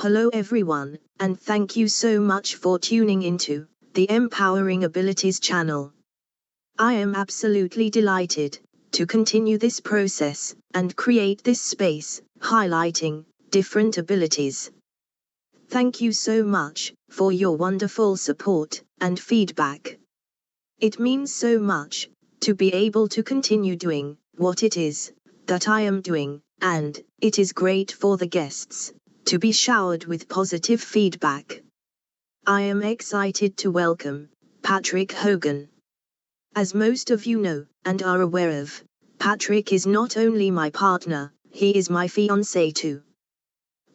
Hello everyone, and thank you so much for tuning into the Empowering Abilities channel. I am absolutely delighted to continue this process and create this space, highlighting different abilities. Thank you so much for your wonderful support and feedback. It means so much to be able to continue doing what it is that I am doing, and it is great for the guests to be showered with positive feedback. I am excited to welcome Patrick Hogan. As most of you know and are aware of, Patrick is not only my partner, he is my fiancé too.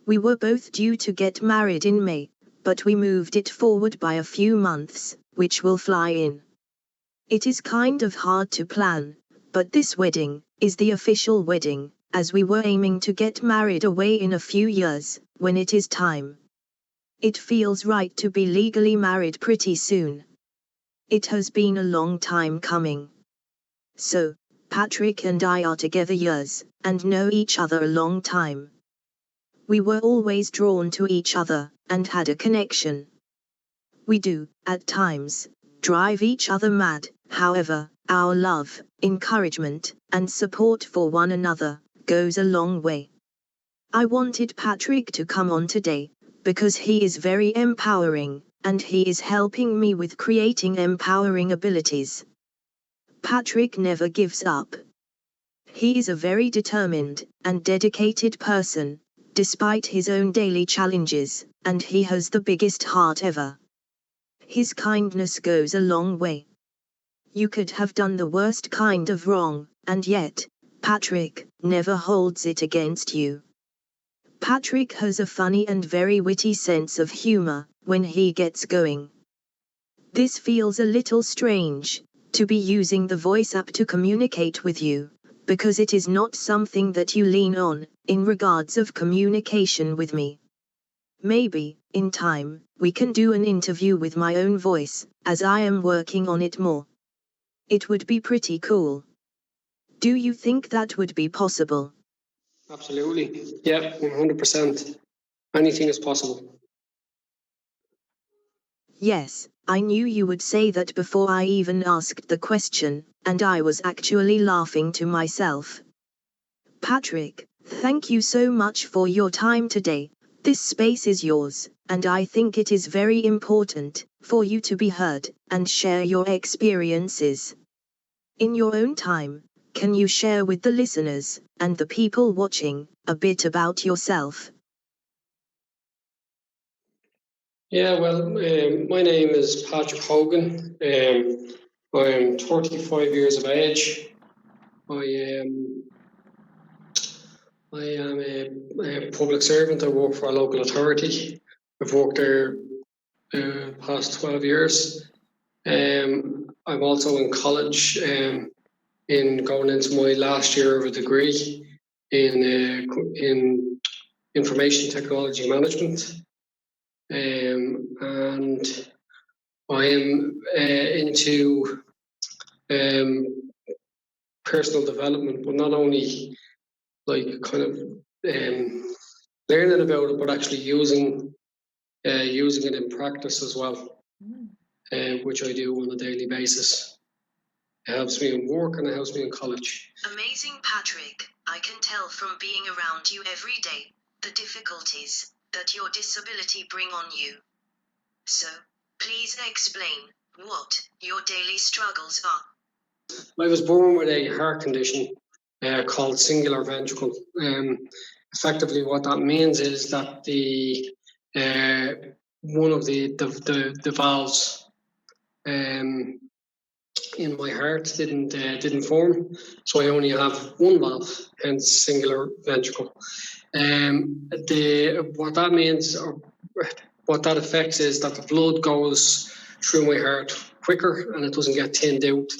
We were both due to get married in May, but we moved it forward by a few months, which will fly in. It is kind of hard to plan, but this wedding is the official wedding, as we were aiming to get married away in a few years, when it is time. It feels right to be legally married pretty soon. It has been a long time coming. So, Patrick and I are together years, and know each other a long time. We were always drawn to each other, and had a connection. We do, at times, drive each other mad, however, our love, encouragement, and support for one another goes a long way. I wanted Patrick to come on today, because he is very empowering, and he is helping me with creating empowering abilities. Patrick never gives up. He is a very determined and dedicated person, despite his own daily challenges, and he has the biggest heart ever. His kindness goes a long way. You could have done the worst kind of wrong, and yet, Patrick never holds it against you. Patrick has a funny and very witty sense of humor when he gets going. This feels a little strange, to be using the voice app to communicate with you, because it is not something that you lean on, in regards of communication with me. Maybe, in time, we can do an interview with my own voice, as I am working on it more. It would be pretty cool. Do you think that would be possible? Absolutely. Yeah, 100%. Anything is possible. Yes, I knew you would say that before I even asked the question, and I was actually laughing to myself. Patrick, thank you so much for your time today. This space is yours, and I think it is very important for you to be heard and share your experiences. In your own time, can you share with the listeners and the people watching a bit about yourself? Yeah, well, my name is Patrick Hogan. I'm 35 years of age. I am a public servant. I work for a local authority. I've worked there past 12 years. I'm also in college, in going into my last year of a degree in information technology management. And I am into personal development, but not only like kind of learning about it, but actually using it in practice as well, which I do on a daily basis. It helps me in work and it helps me in college. Amazing, Patrick. I can tell from being around you every day the difficulties that your disability bring on you. So, please explain what your daily struggles are. I was born with a heart condition called singular ventricle. Effectively, what that means is that the one of the valves in my heart didn't form, so I only have one valve, hence singular ventricle. What that means, or what that affects, is that the blood goes through my heart quicker and it doesn't get thinned out.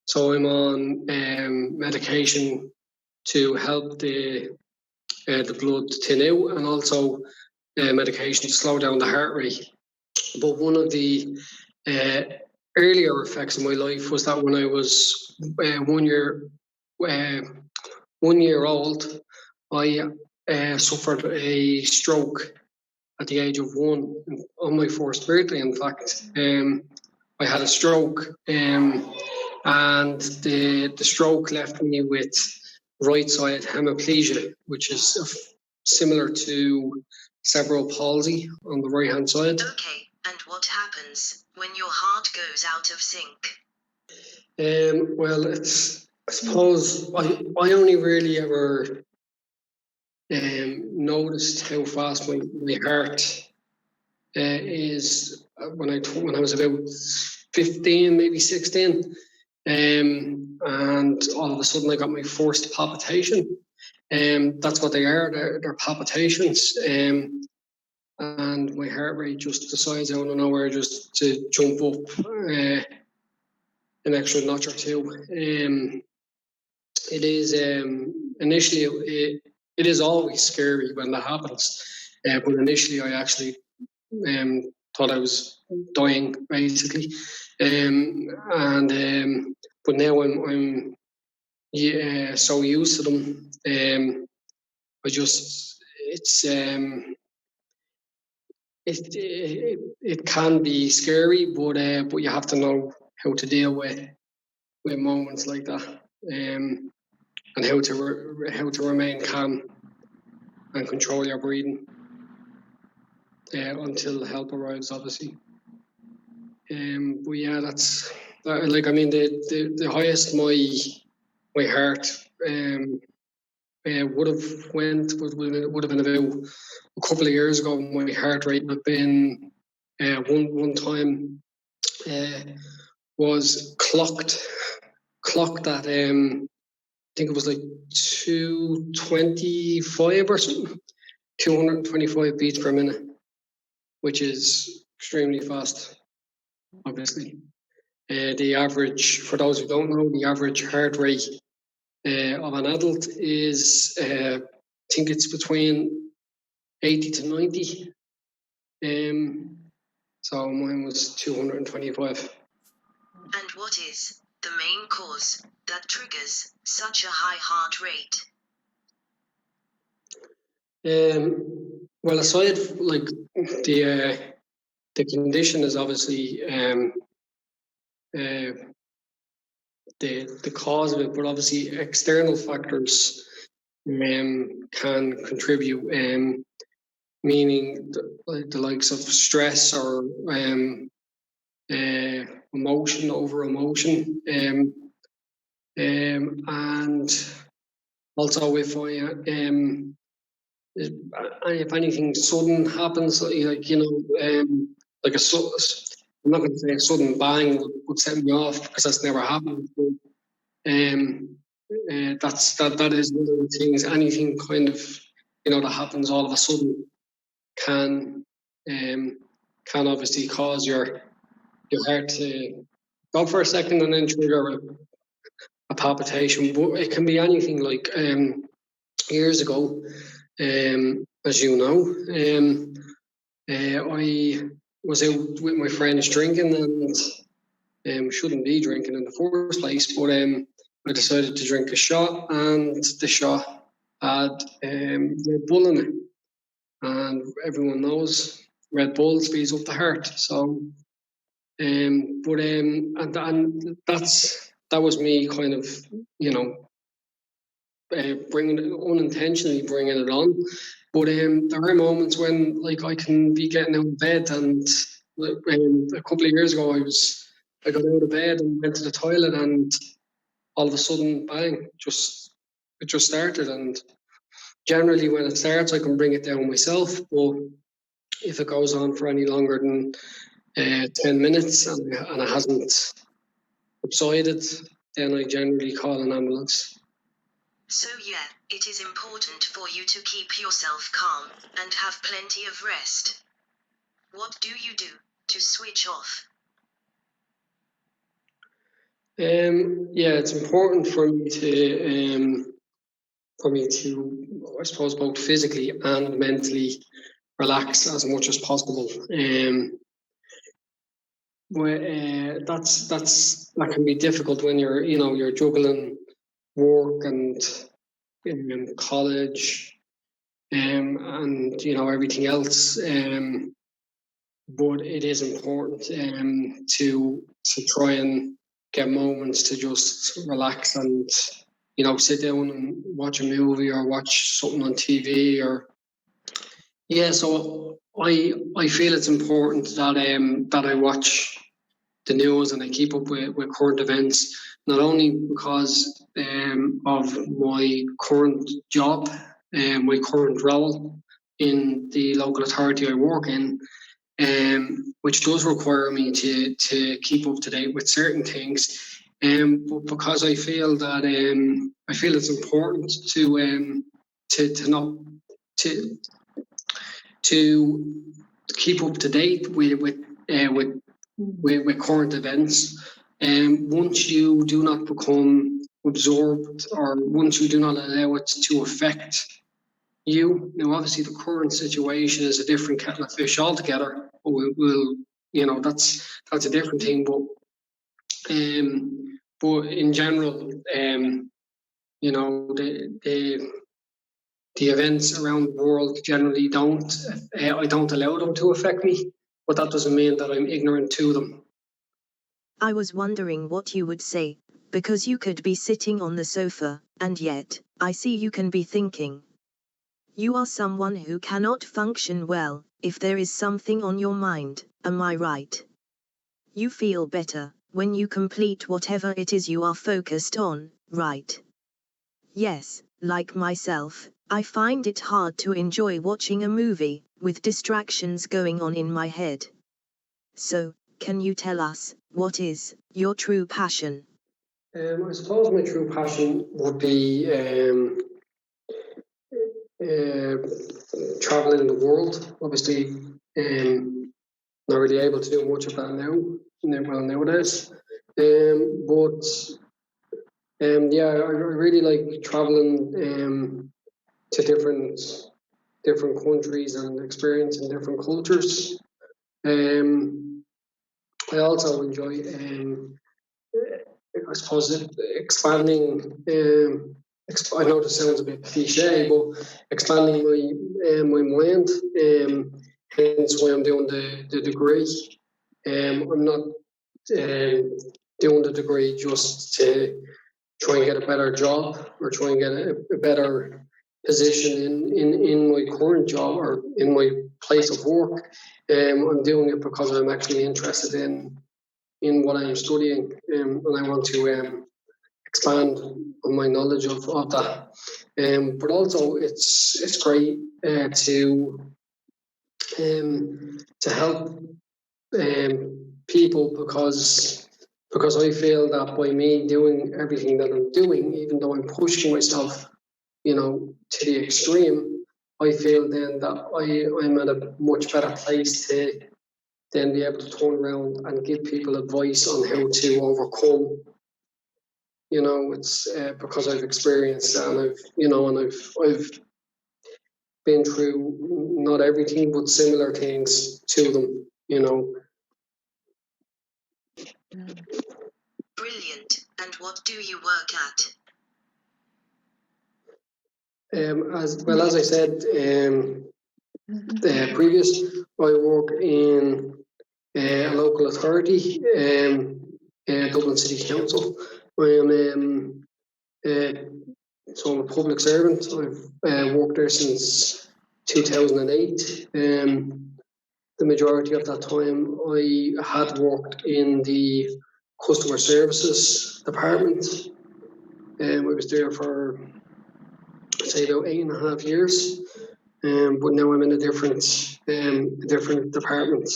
So I'm on medication to help the blood thin out, and also medication to slow down the heart rate. But one of the earlier effects of my life was that when I was 1 year old, I suffered a stroke at the age of 1 on my first birthday. In fact, I had a stroke, and the stroke left me with right side hemiplegia, which is similar to cerebral palsy on the right hand side. Okay, and what happens when your heart goes out of sync? Well, I suppose I only really ever noticed how fast my heart is when I was about 15, maybe 16, and all of a sudden I got my first palpitation. That's what they are. They're palpitations. And my heart rate just decides out of nowhere just to jump up an extra notch or two. It is initially it is always scary when that happens, but initially I actually thought I was dying basically, but now I'm so used to them. I just it can be scary, but you have to know how to deal with moments like that, and how to remain calm and control your breathing until help arrives, obviously. But yeah, that's like, I mean, the highest my heart would have been about a couple of years ago. My heart rate would have been one time was clocked at I think it was like 225 or something, 225 beats per minute, which is extremely fast, obviously. The average, for those who don't know, the average heart rate of an adult is, I think it's between 80 to 90. So mine was 225. And what is the main cause that triggers such a high heart rate? Well, aside like the condition is obviously the cause of it, but obviously external factors can contribute, meaning the likes of stress or emotion over emotion, and also if anything sudden happens, like like I'm not going to say a sudden bang would set me off, because that's never happened. But, that is one of the things. Anything kind of that happens all of a sudden can obviously cause your heart to go for a second and then trigger a palpitation. But it can be anything. Like years ago, as you know, I was out with my friends drinking, and shouldn't be drinking in the first place, but I decided to drink a shot, and the shot had Red Bull in it, and everyone knows Red Bull speeds up the heart. So, and that was me kind of, unintentionally bringing it on. But there are moments when, like, I can be getting out of bed, and a couple of years ago, I got out of bed and went to the toilet, and all of a sudden, bang, it just started. And generally, when it starts, I can bring it down myself. But if it goes on for any longer than 10 minutes and it hasn't subsided, then I generally call an ambulance. So yeah, it is important for you to keep yourself calm and have plenty of rest. What do you do to switch off? Yeah, it's important for me to, I suppose, both physically and mentally relax as much as possible. That can be difficult when you're juggling work and college, and everything else. But it is important to try and get moments to just relax and sit down and watch a movie or watch something on TV or yeah. So I feel it's important that I watch the news and I keep up with current events, not only because of my current job and my current role in the local authority I work in, which does require me to keep up to date with certain things, but because I feel that I feel it's important to not to to keep up to date with current events. Once you do not become absorbed, or once you do not allow it to affect you, now obviously the current situation is a different kettle of fish altogether. That's a different thing. But in general, the events around the world generally don't. I don't allow them to affect me, but that doesn't mean that I'm ignorant to them. I was wondering what you would say, because you could be sitting on the sofa, and yet, I see you can be thinking. You are someone who cannot function well if there is something on your mind, am I right? You feel better when you complete whatever it is you are focused on, right? Yes, like myself, I find it hard to enjoy watching a movie with distractions going on in my head. So, can you tell us, what is your true passion? I suppose my true passion would be uh, traveling the world. Obviously, not really able to do much of that nowadays. But yeah, I really like traveling to different countries and experiencing different cultures. Um, I also enjoy, I suppose, expanding. I know this sounds a bit cliche, but expanding my mind. Hence why I'm doing the degree. I'm not doing the degree just to try and get a better job or try and get a better position in my current job or in my place of work. I'm doing it because I'm actually interested in what I'm studying, and I want to expand on my knowledge of that. But also, it's great to help people because I feel that by me doing everything that I'm doing, even though I'm pushing myself, to the extreme, I feel then that I'm at a much better place to then be able to turn around and give people advice on how to overcome. It's because I've experienced that, and I've been through not everything, but similar things to them. Brilliant, and what do you work at? As I said, previous, I work in a local authority, Dublin City Council. I am so I'm a public servant. I've worked there since 2008. The majority of that time, I had worked in the customer services department. I was there for, say, about 8.5 years. But now I'm in a different department,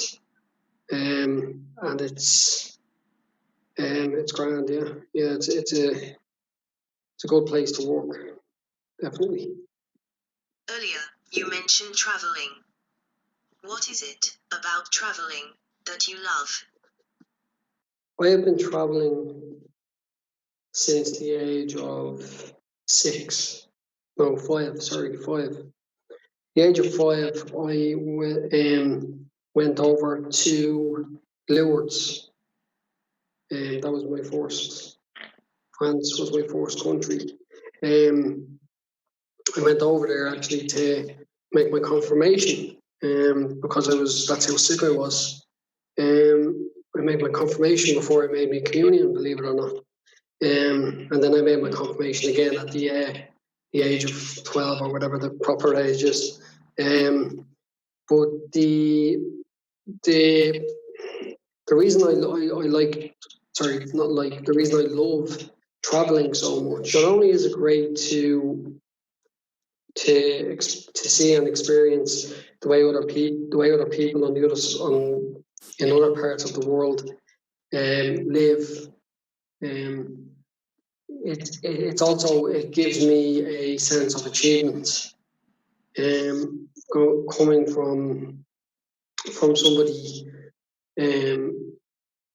and it's grand. Yeah. It's a good place to work, definitely. Earlier, you mentioned traveling. What is it about traveling that you love? I have been traveling since the age of 6. No, 5. Sorry, 5. The age of 5, I went over to Lourdes, and that was my first. France was my first country. I went over there actually make my confirmation, because that's how sick I was. I made my confirmation before I made my communion, believe it or not. And then I made my confirmation again at the age of 12 or whatever the proper age is. But the reason the reason I love traveling so much, not only is it great to see and experience the way other people in other parts of the world live. It gives me a sense of achievement. Coming from somebody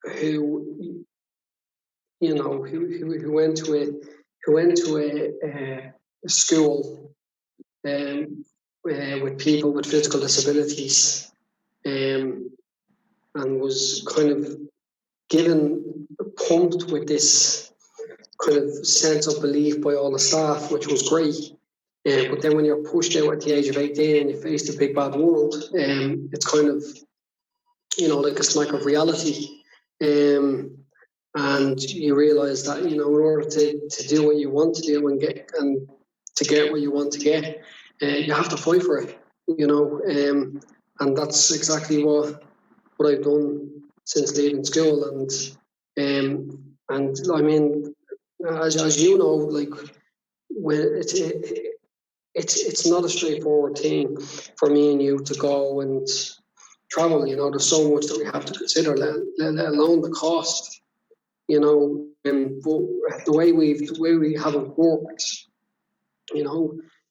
who who went to a school with people with physical disabilities, and was kind of pumped with this kind of sense of belief by all the staff, which was great. But then when you're pushed out at the age of 18 and you face the big bad world, it's kind of, like a smack of reality. And you realise that, in order to do what you want to do and to get what you want to get, you have to fight for it, and that's exactly what I've done since leaving school. And I mean, as you know, like, when it's not a straightforward thing for me and you to go and travel. There's so much that we have to consider, let alone the cost. But the way we have it worked,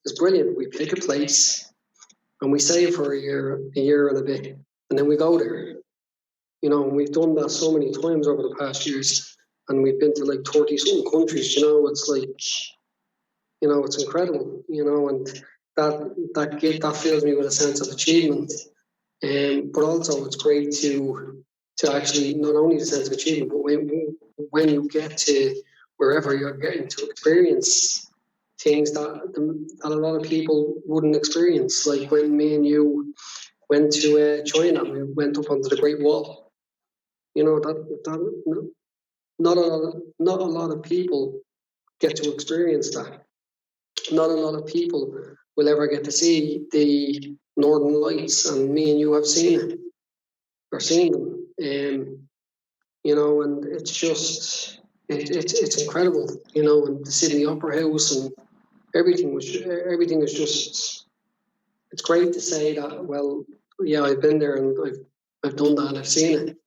is brilliant. We pick a place and we save for a year and a bit, and then we go there. And we've done that so many times over the past years, and we've been to like 30 something countries. It's like, it's incredible. And that fills me with a sense of achievement. But also it's great to actually, not only the sense of achievement, but when you get to wherever you're getting to experience things that a lot of people wouldn't experience. Like when me and you went to China, we went up onto the Great Wall. That not a lot of people get to experience that. Not a lot of people will ever get to see the Northern Lights, and me and you have seen it or seen them. And it's just it's incredible. And the Sydney Opera House and everything is just. It's great to say that. Well, yeah, I've been there and I've done that and I've seen it.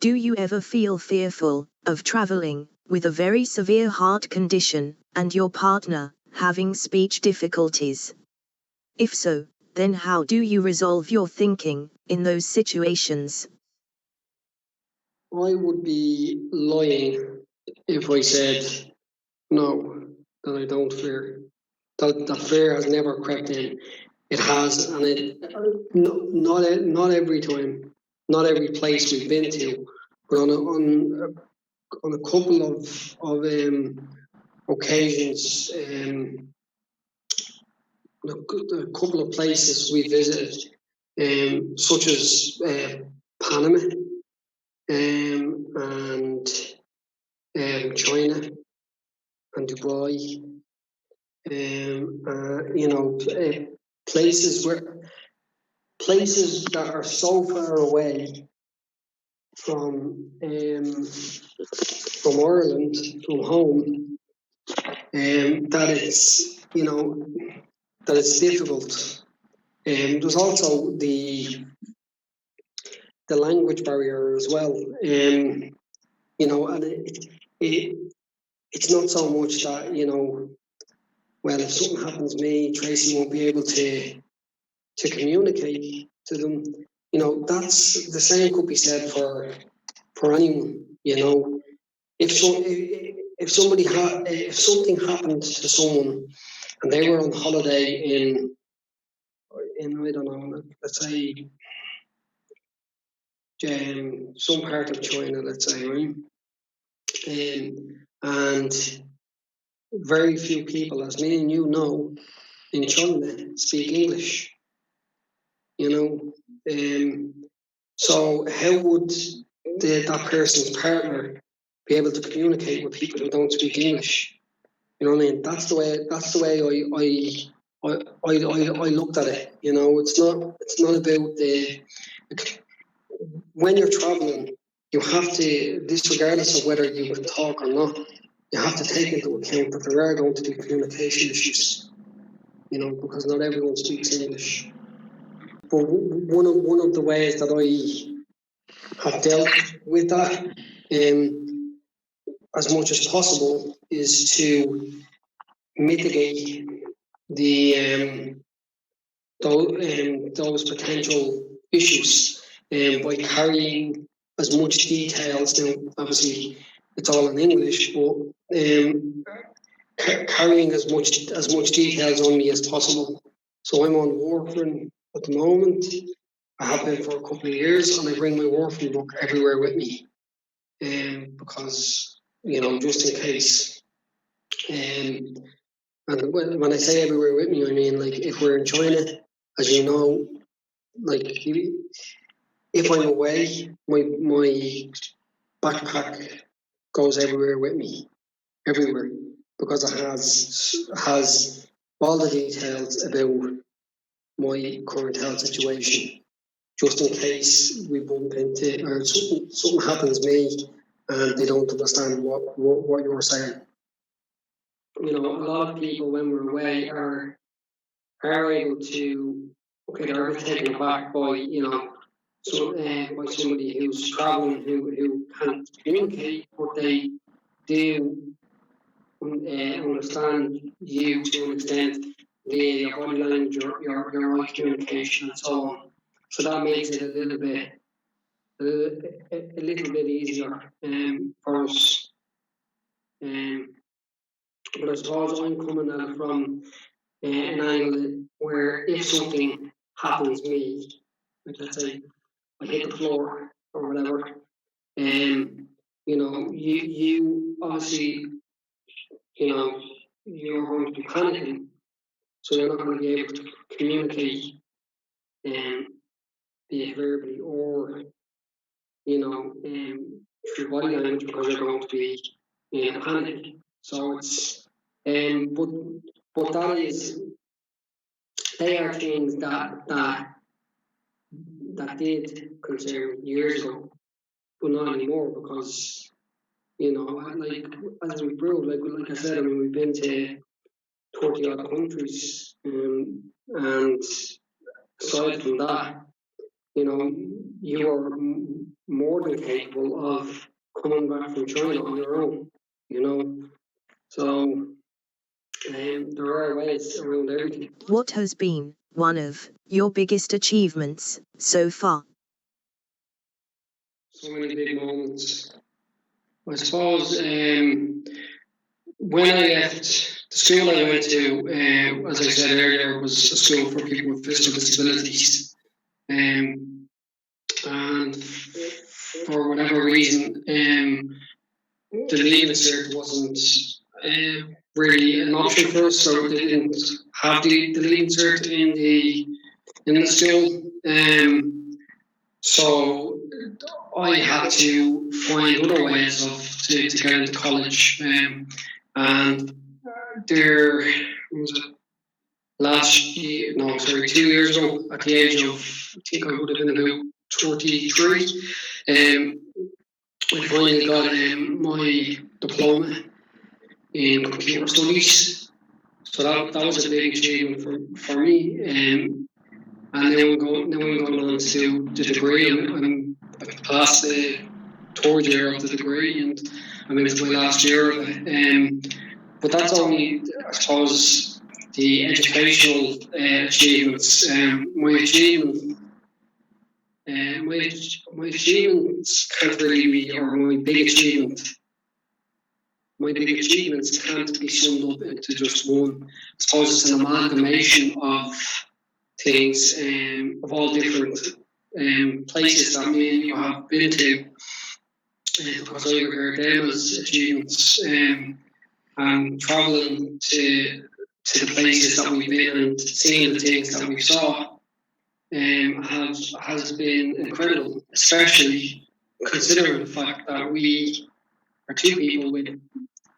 Do you ever feel fearful of traveling with a very severe heart condition and your partner having speech difficulties? If so, then how do you resolve your thinking in those situations? I would be lying if I said no, that I don't fear. That fear has never crept in. It has, and not every time, not every place we've been to, but on a couple of occasions, a couple of places we visited, such as Panama, and China and Dubai, places that are so far away from Ireland, from home, that it's difficult. There's also the language barrier as well. And it's not so much that, well, if something happens to me, Tracy won't be able to communicate to them. That's the same could be said for anyone. If something happened to someone and they were on holiday in I don't know, let's say some part of China, let's say, right? And very few people, as me and you know, in China speak English, you know. So how would that person's partner be able to communicate with people who don't speak English? You know what I mean? That's the way I looked at it. You know, it's not about when you're traveling, you have to, regardless of whether you can talk or not, you have to take into account that there are going to be communication issues. You know, because not everyone speaks English. But one of the ways that I have dealt with that, as much as possible, is to mitigate the those potential issues by carrying as much details. Now, obviously, it's all in English, but carrying as much details on me as possible. So I'm on warfarin at the moment. I have been for a couple of years, and I bring my warfarin book everywhere with me, because, you know, just in case. And when I say everywhere with me, I mean, like, if we're in China, as you know, like, if I'm away, my backpack goes everywhere with me, everywhere, because it has all the details about my current health situation, just in case we bump into, or something happens to me and they don't understand what you're saying. You know, a lot of people, when we're away, are able to, okay, they're a bit taken aback by, you know, by somebody who's traveling, who can't communicate, but they do understand you to an extent via your body language, your eye communication, and so on. So that makes it a little bit easier for us. But I suppose I'm coming at it from an angle where if something happens to me, like, let's say I hit the floor or whatever, you know, you obviously, you know, you're going to be panicking, so you're not going to be able to communicate, be it verbally or, you know, through body language, because you're going to be in a panic. So it's, but they are things that did concern me years ago, but not anymore, because, you know, like, as we proved, like I said, I mean, we've been to 30 odd countries, and aside from that, you know, you are more than capable of coming back from China on your own, you know. So there are ways around everything. What has been one of your biggest achievements so far? So many big moments. I suppose when I left the school I went to, as I said earlier, was a school for people with physical disabilities. And for whatever reason, the leaving cert wasn't really an option for us, so they didn't have the leaving cert in the school. So I had to find other ways to get into college, and there was it last year, no, sorry, 2 years ago, at the age of, I think I would have been about 23, I finally got my diploma in computer studies. So that was a big achievement for me. And then we're going on to the degree. I've passed the third year of the degree, and I'm into my last year of it. But that's only, I suppose, the educational achievements. My achievements can't really be, or my big achievements can't be summed up into just one. I suppose it's an amalgamation of things, of all different places that me and you have been to, because I regard them as achievements, and travelling to to the places that we've been and seeing the things that we saw has been incredible, especially considering the fact that we are two people with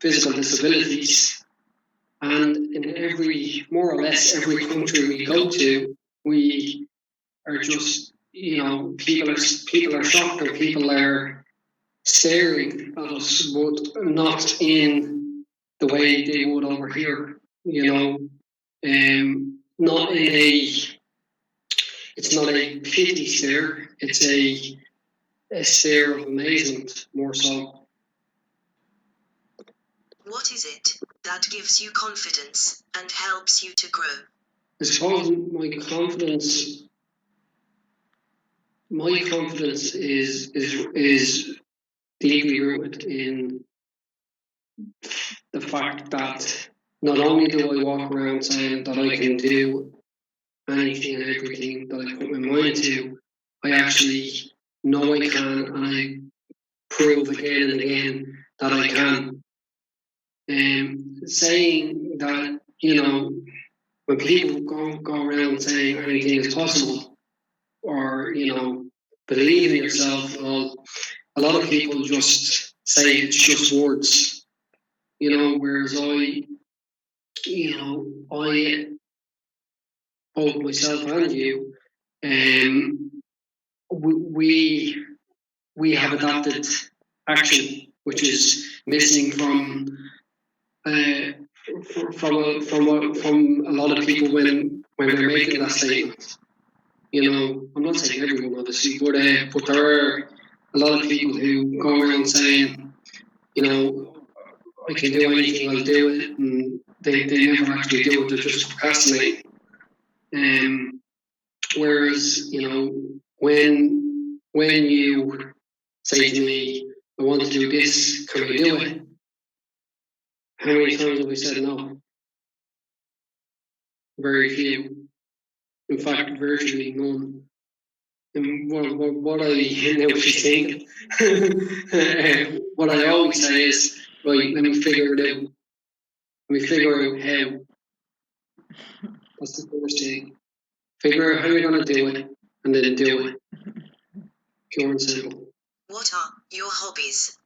physical disabilities, and in more or less every country we go to, we are just, people are shocked, or people are staring at us, but not in the way they would over here. Not in it's not a pity stare, it's a stare of amazement, more so. What is it that gives you confidence and helps you to grow? I suppose my confidence is deeply rooted in the fact that not only do I walk around saying that I can do anything and everything that I put my mind to, I actually know I can, and I prove again and again that I can. Saying that, when people go around saying anything is possible, or, believe in yourself, well, a lot of people just say it's just words, whereas I, both myself and you, we have adapted action, which is missing from a lot of people when they're making that statement. I'm not saying everyone, obviously, but there are a lot of people who go around saying, I can do anything, I'll do it, and they never actually do it. They're just procrastinating. Whereas, when you say to me, I want to do this, can we do it? How many times have we said no? Very few. In fact, virtually none. And what I know she's thinking. What I always say is, right, let me figure it out. Let me figure out how. That's the first thing. Figure out how you're going to do it, and then do it. Pure and simple. What are your hobbies?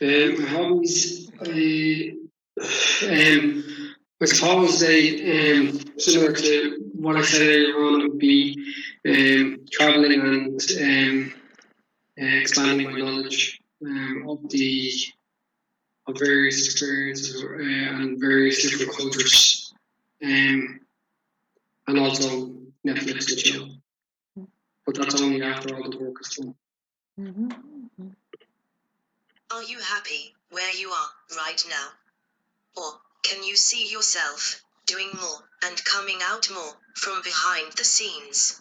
My hobbies, I suppose they, similar to what I said earlier on, would be traveling and expanding my knowledge of various experiences and various different cultures, and also Netflix and chill. But that's only after all the work is done. Mm-hmm. Are you happy where you are right now? Or can you see yourself doing more and coming out more from behind the scenes?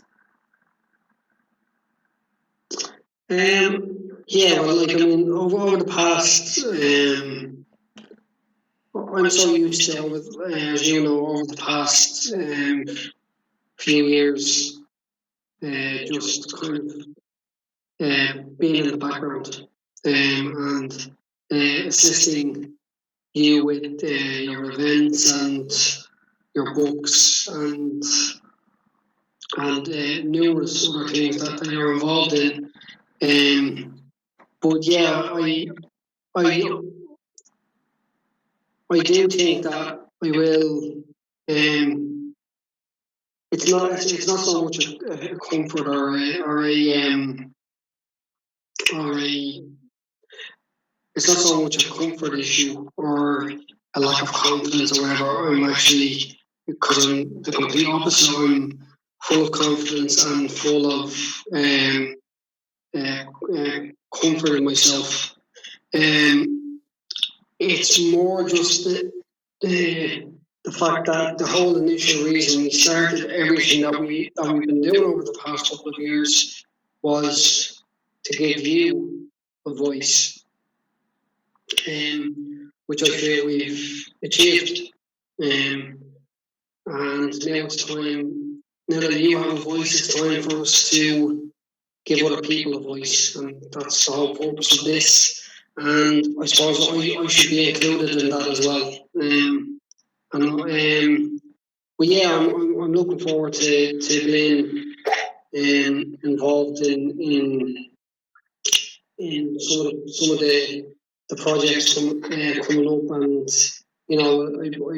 Yeah, well, over the past, I'm so used to, as you know, over the past few years, just kind of being in the background and assisting you with your events and your books and numerous other things that you're involved in. But yeah, I do think that I will. It's not so much a comfort or it's not so much a comfort issue or a lack of confidence or whatever. I'm actually, because I'm the complete opposite. I'm full of confidence and full of comfort in myself. It's more just the fact that the whole initial reason we started everything that we've been doing over the past couple of years was to give you a voice, which I feel we've achieved. And now it's time, now that you have a voice, it's time for us to give other people a voice, and that's the whole purpose of this. and I suppose I should be included in that as well. But yeah, I'm looking forward to being involved in some of the projects coming up, and I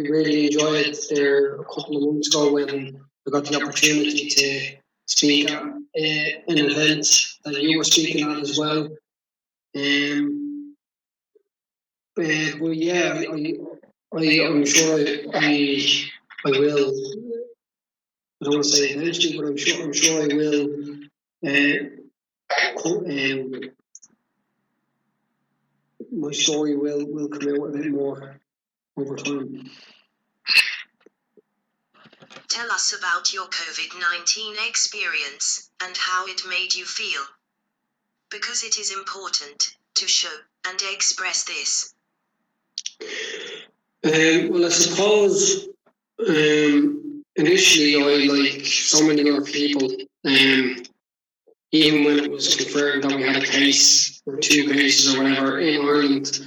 really enjoyed it there a couple of months ago when I got the opportunity to speak at an event that you were speaking at as well. But yeah, I'm sure I will. I don't want to say eventually, but I'm sure I will. My story will come out a bit more over time. Tell us about your COVID-19 experience and how it made you feel. Because it is important to show and express this. Well, I suppose initially I, like so many other people, even when it was confirmed that we had a case or two cases or whatever in Ireland,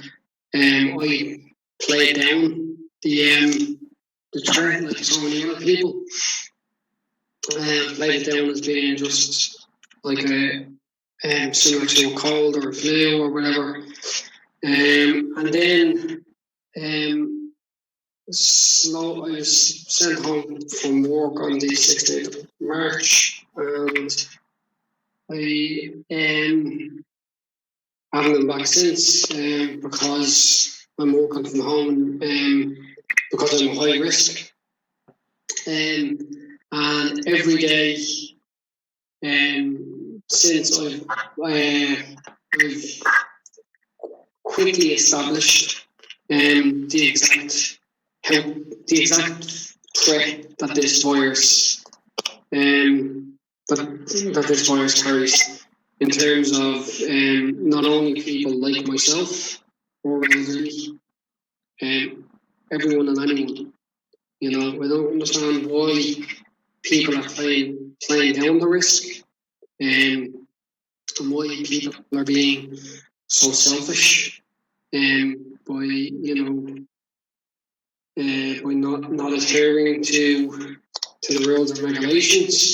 I played down the threat like so many other people. Played it down as being just like similar to a cold or a flu or whatever. And then I was sent home from work on the 16th of March, and I haven't been back since because I'm working from home because I'm a high risk. And every day since I've quickly established the exact threat that this virus that this virus carries in terms of not only people like myself or elderly, everyone and anyone. I don't understand why people are playing down the risk, and why people are being so selfish, by by not adhering to the rules and regulations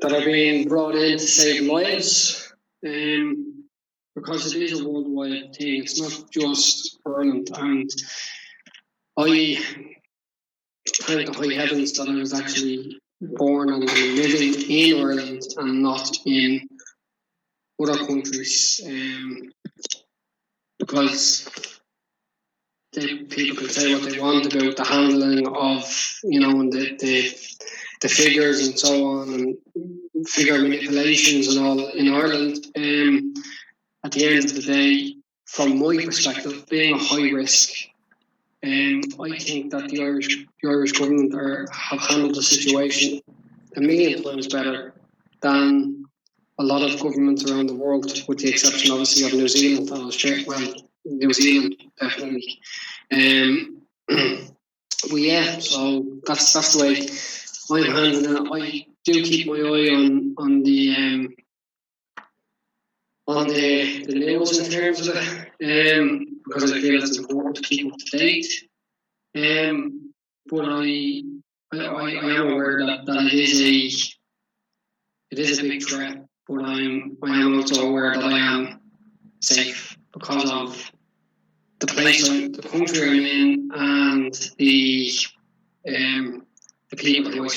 that are being brought in to save lives. Because it is a worldwide thing, it's not just Ireland. And I thank the high heavens that I was actually born and living in Ireland and not in other countries, because people can say what they want about the handling of, and the figures and so on, and figure manipulations and all in Ireland. At the end of the day, from my perspective, being a high risk, I think that the Irish government have handled the situation a million times better than a lot of governments around the world, with the exception, obviously, of New Zealand and Australia. Well, New Zealand definitely. But yeah, so that's the way I'm handling it. I do keep my eye on the news in terms of it, because I feel it's important to keep up to date. But I am aware that it is a big threat, but I am also aware that I am safe because of the country I'm in, and the people who I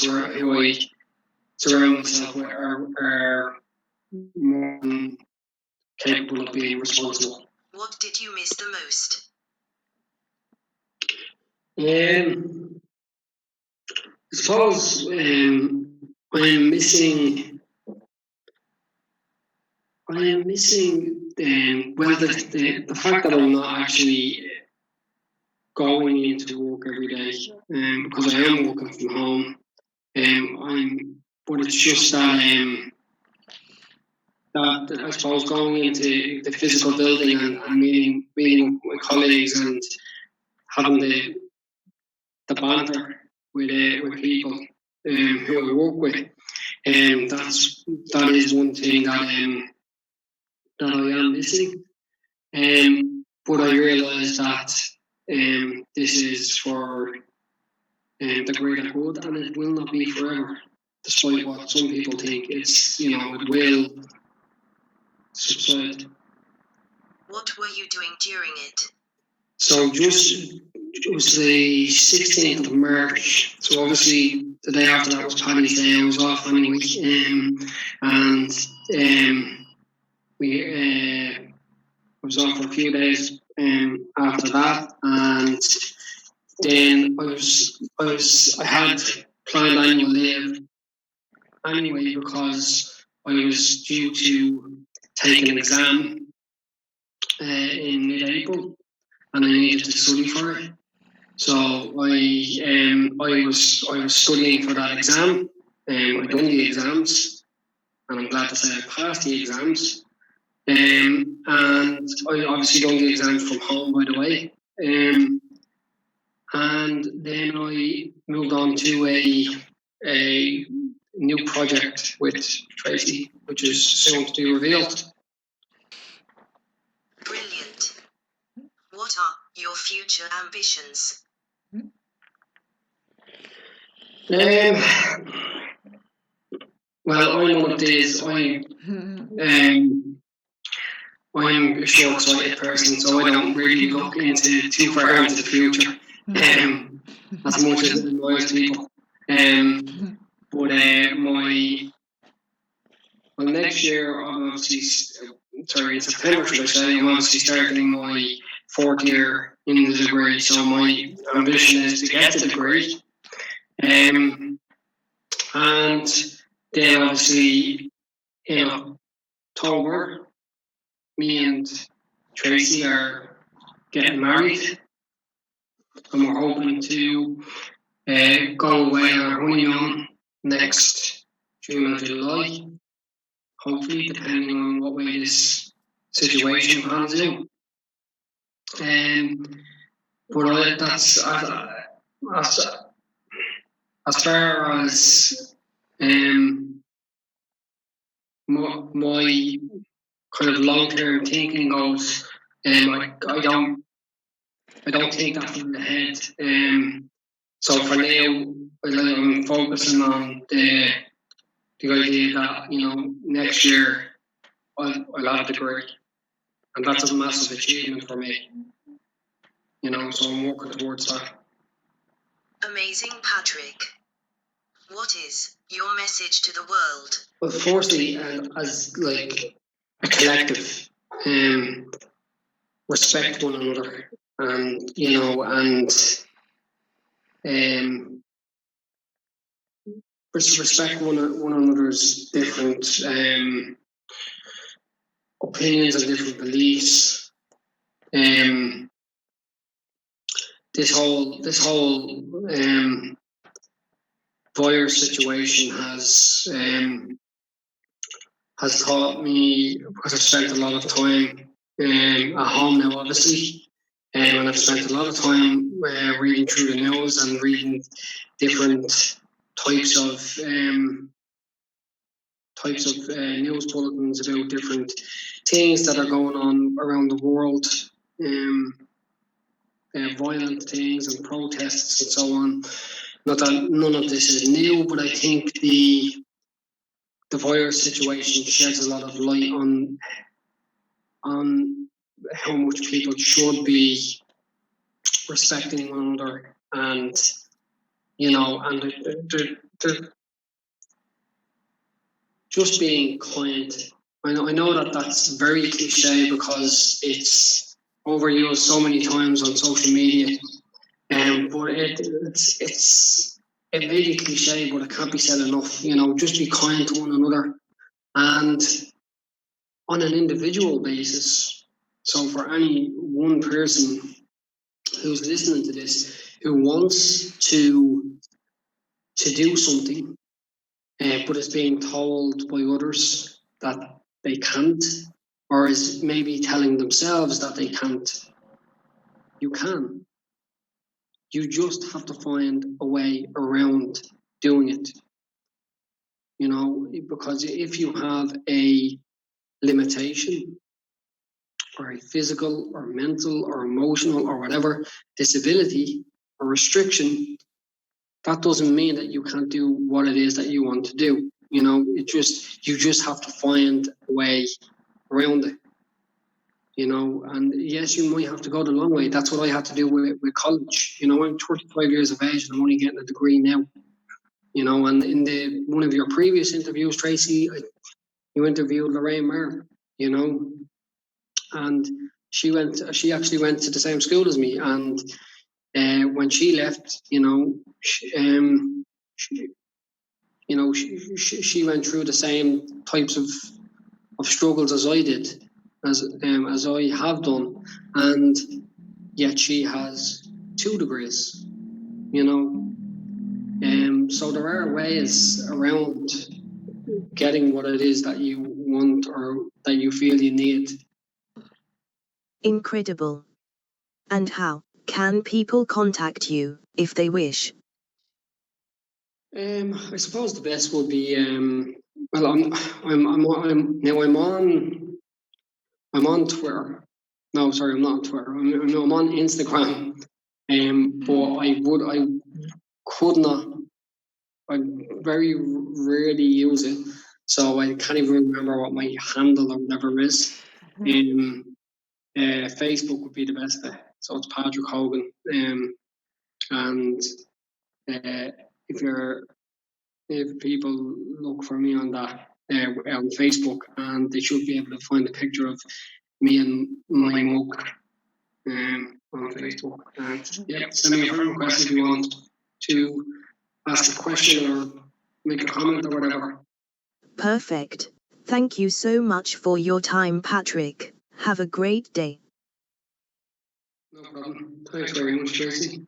surround myself with are more than capable of being responsible. What did you miss the most? I suppose I'm missing well, the fact that I'm not actually going into work every day, because I am working from home. But it's just that I suppose going into the physical building and meeting my colleagues and having the banter with people who I work with, that is one thing that I am missing. But I realise that this is for the greater good, and it will not be forever, despite what some people think. It's, it will subside. What were you doing during it? So it was the 16th of March. So obviously the day after that was Paddy's Day. I was off anyway, and I was off for a few days after that, and then I had planned annual leave anyway because I was due to take an exam in mid-April, and I needed to study for it. So I was studying for that exam. I done the exams, and I'm glad to say I passed the exams. And I obviously done the exams from home, by the way. And then I moved on to a new project with Tracy, which is soon to be revealed. Brilliant. What are your future ambitions? Well, I'm one of these. I'm a short-sighted person, so I don't really look into too far into the future, as much as it annoys people. But next year, I'm obviously, in September, should I say, I'm obviously starting my fourth year in the degree. So my ambition is to get the degree, and then obviously in October, me and Tracy are getting married, and we're hoping to go away on our honeymoon next June or July, hopefully, depending on what way this situation pans out. But that's as far as my kind of long-term thinking goes. I don't think that far ahead. So for now, I'm focusing on the idea that next year I'll have the degree, and that's a massive achievement for me. So I'm working towards that. Amazing, Patrick. What is your message to the world? Well, firstly, as like a collective, respect one another, and respect one another's different opinions and different beliefs. This whole virus situation has taught me, because I've spent a lot of time at home now, obviously, and I've spent a lot of time reading through the news and reading different types of news bulletins about different things that are going on around the world, violent things and protests and so on. Not that none of this is new, but I think the virus situation sheds a lot of light on how much people should be respecting one another, and they're just being kind. I know that that's very cliche because it's overused so many times on social media, but it may be cliche, but it can't be said enough. Just be kind to one another, and on an individual basis. So for any one person who's listening to this, who wants to do something, but is being told by others that they can't, or is maybe telling themselves that they can't, you can. You just have to find a way around doing it. Because if you have a limitation, or a physical or mental or emotional or whatever disability or restriction, that doesn't mean that you can't do what it is that you want to do. You just have to find a way around it. And yes, you might have to go the long way. That's what I had to do with college. I'm 35 years of age and I'm only getting a degree now. And in one of your previous interviews, Tracy, you interviewed Lorraine Maher, and she actually went to the same school as me. And when she left, she went through the same types of struggles as I did, as I have done, and yet she has 2 degrees. So there are ways around getting what it is that you want or that you feel you need. Incredible. And how can people contact you if they wish? I suppose the best would be well, I'm on Twitter. No, sorry, I'm not on Twitter. I'm on Instagram. But I very rarely use it, so I can't even remember what my handle or whatever is. Facebook would be the best bet. So it's Patrick Hogan. And if people look for me on that on Facebook, and they should be able to find a picture of me and my mug on Facebook. And send me a friend request if you want to ask a question or make a comment or whatever. Perfect. Thank you so much for your time, Patrick. Have a great day. No problem. Thanks very much, Tracy.